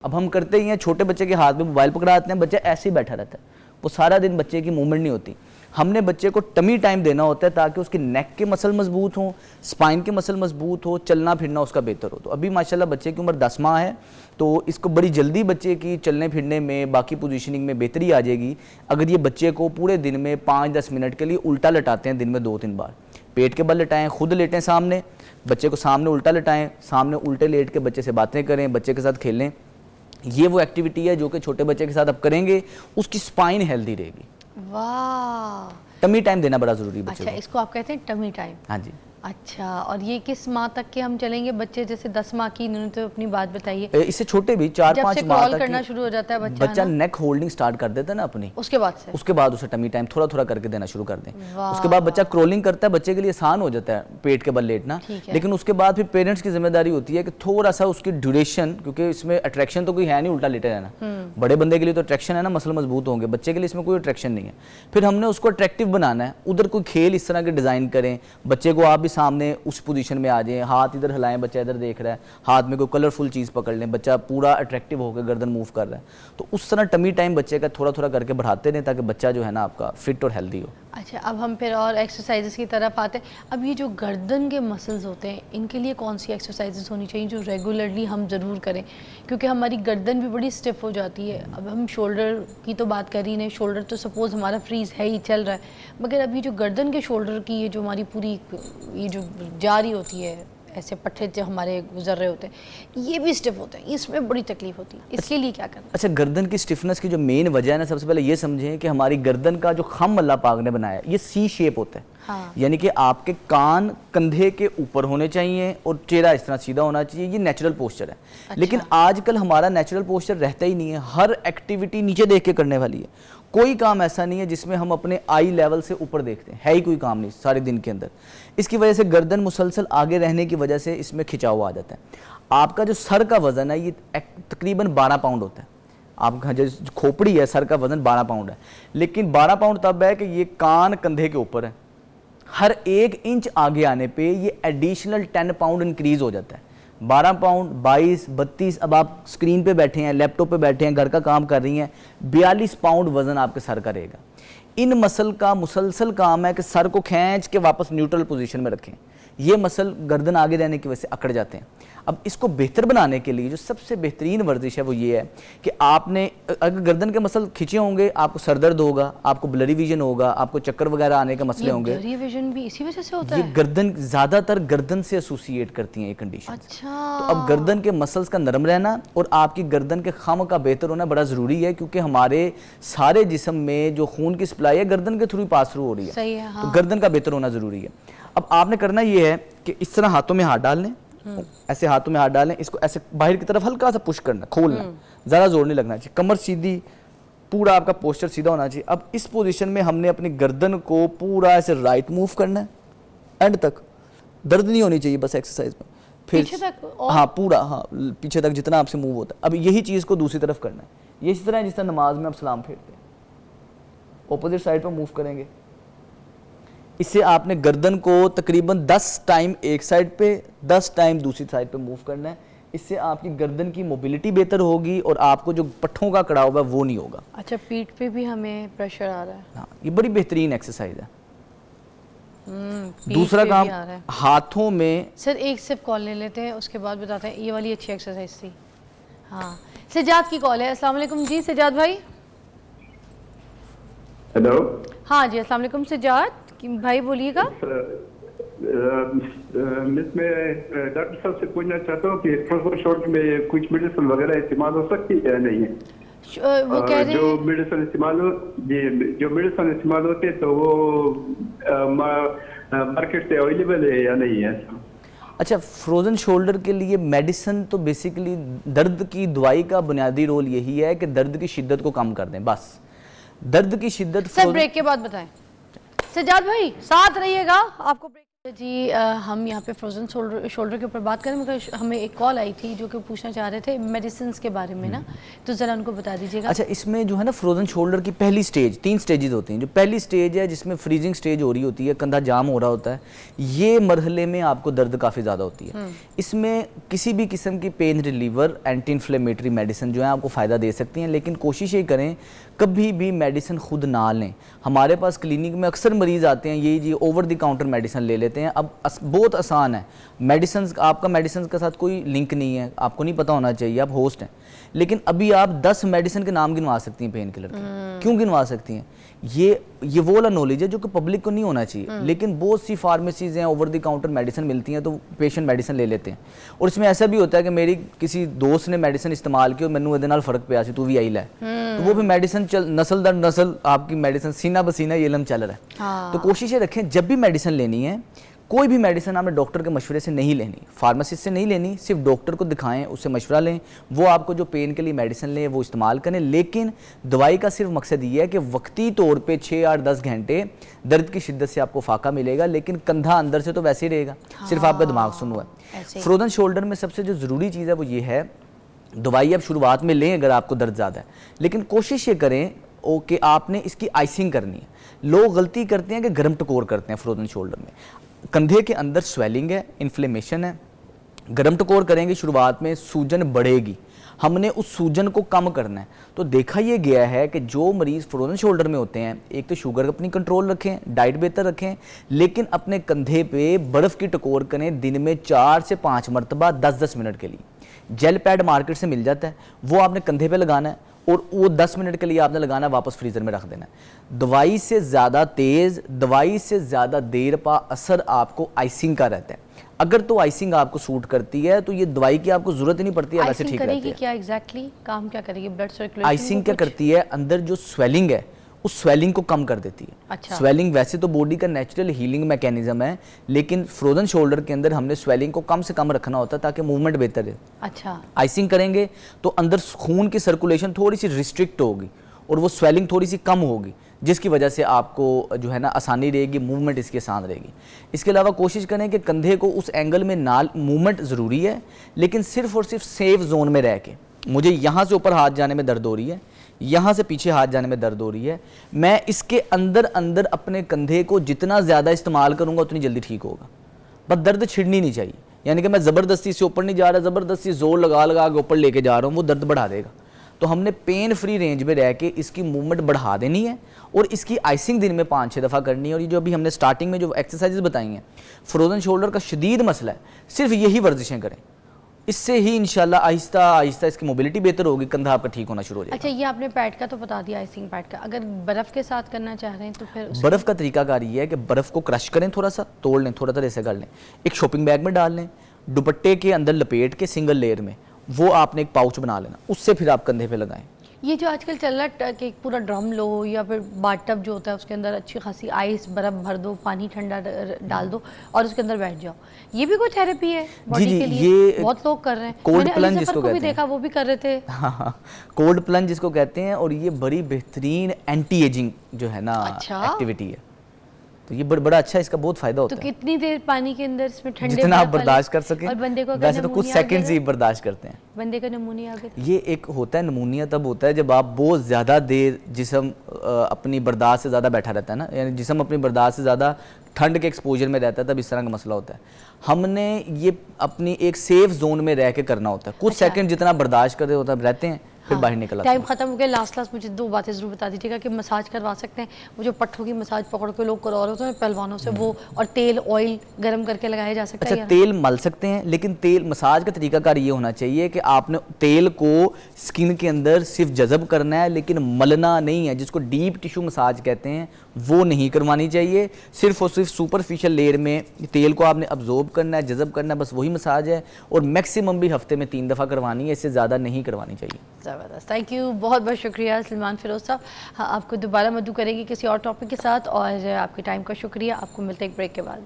अब हम करते ही हैं, छोटे बच्चे के हाथ में मोबाइल पकड़ाते हैं, बच्चा ऐसे ही बैठा रहता है, वो सारा दिन बच्चे की मूवमेंट नहीं होती। हमने बच्चे को टमी टाइम देना होता है ताकि उसके नेक के मसल मजबूत हों, स्पाइन के मसल मजबूत हो, चलना फिरना उसका बेहतर हो। तो अभी माशाल्लाह बच्चे की उम्र 10 माह है, तो इसको बड़ी जल्दी बच्चे की चलने फिरने में, बाकी पोजीशनिंग में बेहतरी आ जाएगी अगर ये बच्चे को पूरे दिन में 5-10 मिनट के लिए उल्टा लटाते हैं, दिन में 2-3 बार। पेट के बल लटाएं, खुद लेटें सामने, बच्चे को सामने उल्टा लटाएं, सामने उल्टे लेट के बच्चे से बातें करें, बच्चे के साथ खेलें। ये वो एक्टिविटी है जो कि छोटे बच्चे के साथ आप करेंगे, उसकी स्पाइन हेल्दी रहेगी। वाह, टमी टाइम देना बड़ा जरूरी है बच्चे अच्छा, को। इसको आप कहते हैं टमी टाइम? हाँ जी। अच्छा, और ये किस माह तक के हम चलेंगे? बच्चे जैसे 10 माह की, इन्होंने तो अपनी बात बताई है। इससे छोटे भी 4-5 माह तक करना शुरू हो जाता है बच्चा नेक होल्डिंग स्टार्ट कर देता है ना अपनी, उसके बाद उसे टमी टाइम थोड़ा थोड़ा करके देना शुरू कर दें। उसके बाद बच्चा क्रोलिंग करता है, बच्चे के लिए आसान हो जाता है पेट के बल लेटना, लेकिन उसके बाद फिर पेरेंट्स की जिम्मेदारी होती है कि थोड़ा सा उसकी ड्यूरेशन, क्योंकि इसमें अट्रैक्शन तो कोई है नहीं, उल्टा लेटे रहना। बड़े बंदे के लिए तो अट्रैक्शन है ना, मसल मजबूत होंगे, बच्चे के लिए इसमें कोई अट्रैक्शन नहीं है। फिर हमने उसको अट्रैक्टिव बनाना है, उधर कोई खेल इस तरह के डिजाइन करें, बच्चे को आप भी सामने उस पोजीशन में आ जाए, हाथ इधर हिलाएं, बच्चा इधर देख रहा है, हाथ में कोई कलरफुल चीज़ पकड़ लें, बच्चा पूरा अट्रैक्टिव होकर गर्दन मूव कर रहा है। तो उस तरह टमी टाइम बच्चे का थोड़ा थोड़ा करके बढ़ाते रहें ताकि बच्चा जो है ना आपका फिट और हेल्दी हो। अच्छा, अब हम फिर और एक्सरसाइजेस की तरफ आते हैं। अब ये जो गर्दन के मसल्स होते हैं, इनके लिए कौन सी एक्सरसाइजेस होनी चाहिए जो रेगुलरली हम ज़रूर करें, क्योंकि हमारी गर्दन भी बड़ी स्टिफ हो जाती है। अब हम शोल्डर की तो बात कर ही नहीं, शोल्डर तो सपोज़ हमारा फ्रीज है ही, चल रहा है, मगर अब ये जो गर्दन के शोल्डर की ये जो हमारी पूरी ये जो जा रही होती है, ऐसे पट्टे जो हमारे गुजर रहे होते हैं, ये भी स्टिफ होते हैं, इसमें बड़ी तकलीफ होती है, इसके लिए क्या करना? अच्छा, गर्दन की स्टिफनेस की जो मेन वजह है ना, सबसे पहले ये समझें कि हमारी गर्दन का जो खम अल्लाह पाक ने बनाया है, ये सी शेप होता है। हाँ। यानी कि आपके कान कंधे के ऊपर होने चाहिए और चेहरा इस तरह सीधा होना चाहिए, ये नेचुरल पोस्चर है। अच्छा। लेकिन आजकल हमारा नेचुरल पोस्चर रहता ही नहीं है, हर एक्टिविटी नीचे देख के करने वाली है। कोई काम ऐसा नहीं है जिसमें हम अपने आई लेवल से ऊपर देखते हैं, है ही कोई काम नहीं सारे दिन के अंदर। इसकी वजह से गर्दन मुसलसल आगे रहने की वजह से इसमें खिंचाव आ जाता है। आपका जो सर का वजन है ये तकरीबन 12 पाउंड होता है। आपका जो खोपड़ी है, सर का वजन 12 पाउंड है, लेकिन 12 पाउंड तब है कि ये कान कंधे के ऊपर है। हर 1 इंच आगे आने पे ये एडिशनल 10 पाउंड इंक्रीज हो जाता है। 12 पाउंड, 22, 32, अब आप स्क्रीन पे बैठे हैं, लैपटॉप पे बैठे हैं, घर का काम कर रही हैं, 42 पाउंड वजन आपके सर का रहेगा। इन मसल का मुसलसल काम है कि सर को खींच के वापस न्यूट्रल पोजीशन में रखें। ये मसल गर्दन आगे रहने की वजह से अकड़ जाते हैं। अब इसको बेहतर बनाने के लिए जो सबसे बेहतरीन वर्जिश है वो ये है कि आपने अगर गर्दन के मसल खींचे होंगे, आपको सर दर्द होगा, आपको ब्लरी विजन होगा, आपको चक्कर वगैरह आने के मसले होंगे। ब्लरी विजन भी इसी वजह से होता है? ये गर्दन ज्यादातर गर्दन से एसोसिएट करती हैं ये कंडीशन। अच्छा। तो अब गर्दन के मसल्स का नरम रहना और आपकी गर्दन के खम का बेहतर होना बड़ा जरूरी है, क्योंकि हमारे सारे जिस्म में जो खून की सप्लाई है गर्दन के थ्रू पास थ्रू हो रही है। सही है, हाँ। तो गर्दन का बेहतर होना जरूरी है। अब आपने करना ये है कि इस तरह हाथों में हाथ डाल लें, ऐसे हाथों में हाथ डालें, इसको ऐसे बाहर की तरफ हल्का सा पुश करना, खोलना, ज़्यादा जोर नहीं लगना चाहिए, कमर सीधी, पूरा आपका पोस्चर सीधा होना चाहिए। अब इस पोजीशन में हमने अपनी गर्दन को पूरा ऐसे राइट मूव करना है, एंड तक दर्द नहीं होनी चाहिए बस एक्सरसाइज में, फिर पीछे तक और? हाँ पूरा, हाँ पीछे तक जितना आपसे मूव होता है। अब यही चीज़ को दूसरी तरफ करना है, ये इस तरह है जिस तरह नमाज में आप सलाम फेरते हैं, ऑपोजिट साइड पर मूव करेंगे। इससे आपने गर्दन को तकरीबन 10 टाइम एक साइड पे, 10 टाइम दूसरी साइड पे मूव करना है। इससे आपकी गर्दन की मोबिलिटी बेहतर होगी और आपको जो पट्ठों का कड़ाव है वो नहीं होगा। अच्छा, पीठ पे भी हमें प्रेशर आ रहा है? हाँ, ये बड़ी बेहतरीन एक्सरसाइज है। दूसरा काम हाथों में। सर एक सिर्फ कॉल ले लेते हैं, उसके बाद बताते हैं। ये वाली अच्छी एक्सरसाइज थी। हाँ, सजाद की कॉल है। अस्सलाम वालेकुम जी सजाद भाई। हेलो। हाँ जी, अस्सलाम वालेकुम सजाद भाई, बोलिएगा। मैं डॉक्टर साहब से पूछना चाहता हूँ कि शॉर्ट में कुछ मेडिसिन वगैरह इस्तेमाल हो सकती है या नहीं है? वो कह रहे जो मेडिसिन इस्तेमाल होते हैं तो वो मार्केट से अवेलेबल है या नहीं है? अच्छा, फ्रोजन शोल्डर के लिए मेडिसिन तो बेसिकली दर्द की दवाई का बुनियादी रोल यही है कि दर्द की शिद्दत को कम कर दें, बस दर्द की शिद्दत। सर ब्रेक के बाद बताएं। सजाद भाई साथ रहिएगा, आपको ब्रेक जी हम यहाँ पे फ्रोजन शोल्डर के ऊपर बात करें, मगर हमें एक कॉल आई थी जो कि पूछना चाह रहे थे मेडिसिन के बारे में ना, तो ज़रा उनको बता दीजिएगा। अच्छा, इसमें जो है ना फ्रोजन शोल्डर की पहली स्टेज, 3 स्टेजेस होती हैं। जो पहली स्टेज है जिसमें फ्रीजिंग स्टेज हो रही होती है, कंधा जाम हो रहा होता है, ये मरहले में आपको दर्द काफ़ी ज़्यादा होती है। इसमें किसी भी किस्म की pain reliever, anti inflammatory medicine जो है आपको फ़ायदा दे सकती हैं, लेकिन कोशिश ये करें कभी भी मेडिसिन खुद ना लें। हमारे पास क्लिनिक में अक्सर मरीज़ आते हैं, ये जी ओवर द काउंटर मेडिसिन ले लेते हैं। अब बहुत आसान है, मेडिसिन आपका मेडिसिन के साथ कोई लिंक नहीं है, आपको नहीं पता होना चाहिए, आप होस्ट हैं, लेकिन अभी आप 10 मेडिसिन के नाम गिनवा सकती हैं पेन किलर के। क्यों गिनवा सकती हैं? ये वो वाला नॉलेज है जो कि पब्लिक को नहीं होना चाहिए, लेकिन बहुत सी फार्मेसीज हैं, ओवर द काउंटर मेडिसिन मिलती हैं, तो पेशेंट मेडिसिन ले लेते हैं। और इसमें ऐसा भी होता है कि मेरी किसी दोस्त ने मेडिसिन इस्तेमाल की और मैंने ਉਹਦੇ ਨਾਲ फर्क पिया, तू भी आई लै, तो वो भी मेडिसिन नस्ल दर नस्ल आपकी मेडिसिन सीना बसीना ये लम चल रहा है। तो कोशिश ये रखें जब भी मेडिसिन लेनी है, कोई भी मेडिसिन आपने डॉक्टर के मशवरे से नहीं लेनी, फार्मासिस्ट से नहीं लेनी, सिर्फ डॉक्टर को दिखाएं, उससे मशवरा लें, वो आपको जो पेन के लिए मेडिसिन लें वो इस्तेमाल करें। लेकिन दवाई का सिर्फ मकसद ये है कि वक्ती तौर पे 6, 8, 10 घंटे दर्द की शिद्दत से आपको फाका मिलेगा, लेकिन कंधा अंदर से तो वैसे ही रहेगा, सिर्फ आपका दिमाग सुन हुआ है। फ्रोजन शोल्डर में सबसे जो ज़रूरी चीज़ है वो ये है, दवाई आप शुरुआत में लें अगर आपको दर्द ज़्यादा है, लेकिन कोशिश ये करें कि आपने इसकी आइसिंग करनी है। लोग गलती करते हैं कि गर्म टकोर करते हैं फ्रोजन शोल्डर में। कंधे के अंदर स्वेलिंग है, इन्फ्लेमेशन है, गर्म टकोर करेंगे शुरुआत में सूजन बढ़ेगी, हमने उस सूजन को कम करना है। तो देखा ये गया है कि जो मरीज़ फ्रोजन शोल्डर में होते हैं, एक तो शुगर अपनी कंट्रोल रखें, डाइट बेहतर रखें, लेकिन अपने कंधे पे बर्फ़ की टकोर करें दिन में 4 से 5 मरतबा 10-10 मिनट के लिए। जेल पैड मार्केट से मिल जाता है, वो आपने कंधे पे लगाना है और वो 10 मिनट के लिए आपने लगाना है, वापस फ्रीज़र में रख देना है। दवाई से ज़्यादा तेज़, दवाई से ज़्यादा देर पा असर आपको आइसिंग का रहता है। अगर तो आइसिंग आपको सूट करती है तो ये दवाई की आपको ज़रूरत ही नहीं पड़ती है, वैसे ठीक रहती है। क्या एग्जैक्टली काम क्या करेगी ब्लड सर्कुलेशन? आइसिंग क्या करती है, अंदर जो स्वेलिंग है उस स्वेलिंग को कम कर देती है। अच्छा। स्वेलिंग वैसे तो बॉडी का नेचुरल हीलिंग मैकेनिज्म है, लेकिन फ्रोजन शोल्डर के अंदर हमने स्वेलिंग को कम से कम रखना होता है ताकि मूवमेंट बेहतर रहे। अच्छा। आइसिंग करेंगे तो अंदर खून की सर्कुलेशन थोड़ी सी रिस्ट्रिक्ट होगी और वो स्वेलिंग थोड़ी सी कम होगी, जिसकी वजह से आपको जो है ना आसानी रहेगी, मूवमेंट इसकी आसान रहेगी। इसके अलावा कोशिश करें कि कंधे को उस एंगल में ना, मूवमेंट ज़रूरी है, लेकिन सिर्फ और सिर्फ सेफ जोन में रह के, मुझे यहाँ से ऊपर हाथ जाने में दर्द हो रही है, यहाँ से पीछे हाथ जाने में दर्द हो रही है, मैं इसके अंदर अंदर अपने कंधे को जितना ज़्यादा इस्तेमाल करूँगा उतनी जल्दी ठीक होगा। बस दर्द छिड़नी नहीं चाहिए, यानी कि मैं ज़बरदस्ती से ऊपर नहीं जा रहा, ज़बरदस्ती जोर लगा लगा के ऊपर लेके जा रहा हूँ, वो दर्द बढ़ा देगा। तो हमने पेन फ्री रेंज में रह के इसकी मूवमेंट बढ़ा देनी है और इसकी आइसिंग दिन में 5-6 दफ़ा करनी है। और ये जो अभी हमने स्टार्टिंग में जो एक्सरसाइजेज बताई हैं, फ्रोजन शोल्डर का शदीद मसला है, सिर्फ यही वर्जिशें करें, इससे ही इंशाल्लाह आहिस्ता आहिस्ता इसकी मोबिलिटी बेहतर होगी, कंधा आपका ठीक होना शुरू हो जाएगा। अच्छा, ये आपने पैड का तो बता दिया, आइसिंग पैड का, अगर बर्फ़ के साथ करना चाह रहे हैं तो फिर बर्फ़ का तरीकाकार ये है कि बर्फ़ को क्रश करें, थोड़ा सा तोड़ लें, थोड़ा सा ऐसे कर लें, एक शॉपिंग बैग में डाल लें, दुपट्टे के अंदर लपेट के सिंगल लेयर में वो आपने एक पाउच बना लेना, उससे फिर आप कंधे पे लगाएं। ये जो आजकल चल रहा है कि पूरा ड्रम लो या फिर बाथटब जो होता है उसके अंदर अच्छी खासी आइस बर्फ़ भर दो, पानी ठंडा डाल दो और उसके अंदर बैठ जाओ, ये भी कोई थेरेपी है बॉडी के लिए? ये बहुत लोग कर रहे हैं, कोल्ड प्लंज जिसको कहते हैं, देखा वो भी कर रहे थे। हाँ, कोल्ड प्लंज जिसको कहते हैं, और ये बड़ी बेहतरीन एंटी एजिंग जो है ना एक्टिविटी है, तो ये बड़ा अच्छा, इसका बहुत फायदा होता है। तो कितनी देर पानी के अंदर इसमें ठंडे जितना आप बर्दाश्त कर सकें, और बंदे को वैसे तो कुछ सेकंड्स ही बर्दाश्त करते हैं। बंदे का नमूनिया आ गया, ये एक होता है नमूनिया तब होता है जब आप बहुत ज़्यादा देर जिस्म अपनी बर्दाश्त से ज़्यादा बैठा रहता है ना, यानी जिस्म अपनी बर्दाश्त से ज़्यादा ठंड के एक्सपोजर में रहता है, तब इस तरह का मसला होता है। हमने ये अपनी एक सेफ जोन में रह के करना होता है, कुछ सेकंड जितना बर्दाश्त कर रहे होता है रहते हैं, फिर बाहर निकल आते हैं। टाइम खत्म हो गया, लास्ट मुझे 2 बातें ज़रूर बता दीजिएगा कि मसाज करवा सकते हैं, वो जो पट्ठों की मसाज पकड़ के लोग करवा रहे होते हैं पहलवानों से, वो और तेल ऑयल गर्म करके लगाया जा सकता है? अच्छा, तेल मल सकते हैं, लेकिन तेल मसाज का तरीकाकार ये होना चाहिए कि आपने तेल को स्किन के अंदर सिर्फ जज़ब करना है, लेकिन मलना नहीं है, जिसको डीप टिश्यू मसाज कहते हैं, वो नहीं करवानी चाहिए। सिर्फ और सिर्फ सुपरफिशियल लेयर में तेल को आपने अब्जॉर्ब करना है, जज़ब करना है, बस वही मसाज है, और मैक्सिमम भी हफ्ते में 3 दफ़ा करवानी है, इससे ज़्यादा नहीं करवानी चाहिए। ज़बरदस्त, थैंक यू, बहुत बहुत शुक्रिया सलमान फिरोज़ साहब। हाँ, आपको दोबारा मदद करेंगे किसी और टॉपिक के साथ, और आपके टाइम का शुक्रिया। आपको मिलते हैं एक ब्रेक के बाद।